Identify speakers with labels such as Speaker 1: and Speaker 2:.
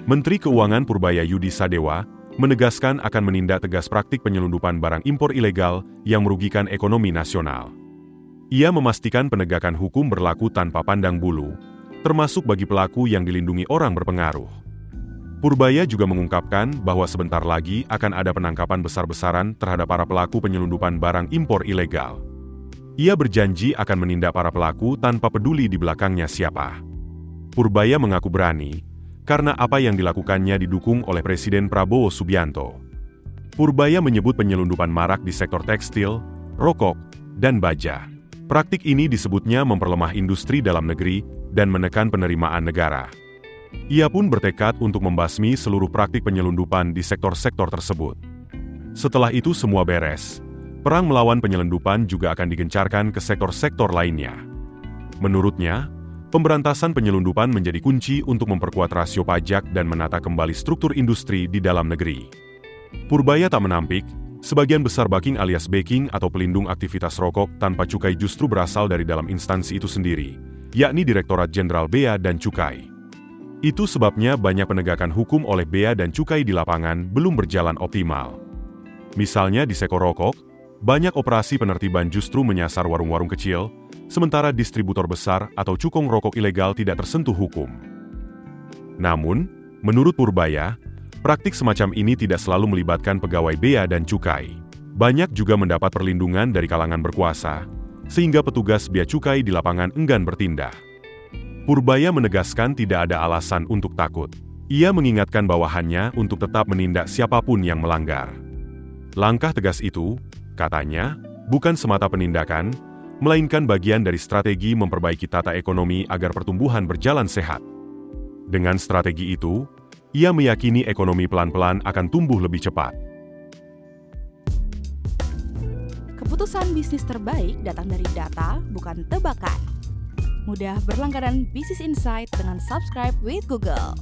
Speaker 1: Menteri Keuangan Purbaya Yudi Sadewa menegaskan akan menindak tegas praktik penyelundupan barang impor ilegal yang merugikan ekonomi nasional. Ia memastikan penegakan hukum berlaku tanpa pandang bulu, termasuk bagi pelaku yang dilindungi orang berpengaruh. Purbaya juga mengungkapkan bahwa sebentar lagi akan ada penangkapan besar-besaran terhadap para pelaku penyelundupan barang impor ilegal. Ia berjanji akan menindak para pelaku tanpa peduli di belakangnya siapa. Purbaya mengaku berani, karena apa yang dilakukannya didukung oleh Presiden Prabowo Subianto. Purbaya menyebut penyelundupan marak di sektor tekstil, rokok, dan baja. Praktik ini disebutnya memperlemah industri dalam negeri dan menekan penerimaan negara. Ia pun bertekad untuk membasmi seluruh praktik penyelundupan di sektor-sektor tersebut. Setelah itu semua beres, perang melawan penyelundupan juga akan digencarkan ke sektor-sektor lainnya. Menurutnya, pemberantasan penyelundupan menjadi kunci untuk memperkuat rasio pajak dan menata kembali struktur industri di dalam negeri. Purbaya tak menampik, sebagian besar backing alias backing atau pelindung aktivitas rokok tanpa cukai justru berasal dari dalam instansi itu sendiri, yakni Direktorat Jenderal Bea dan Cukai. Itu sebabnya banyak penegakan hukum oleh Bea dan Cukai di lapangan belum berjalan optimal. Misalnya di sektor rokok, banyak operasi penertiban justru menyasar warung-warung kecil, sementara distributor besar atau cukong rokok ilegal tidak tersentuh hukum. Namun, menurut Purbaya, praktik semacam ini tidak selalu melibatkan pegawai Bea dan Cukai. Banyak juga mendapat perlindungan dari kalangan berkuasa, sehingga petugas Bea Cukai di lapangan enggan bertindak. Purbaya menegaskan tidak ada alasan untuk takut. Ia mengingatkan bawahannya untuk tetap menindak siapapun yang melanggar. Langkah tegas itu, katanya, bukan semata penindakan, melainkan bagian dari strategi memperbaiki tata ekonomi agar pertumbuhan berjalan sehat. Dengan strategi itu, ia meyakini ekonomi pelan-pelan akan tumbuh lebih cepat.
Speaker 2: Keputusan bisnis terbaik datang dari data, bukan tebakan. Mudah berlangganan Business Insight dengan subscribe with Google.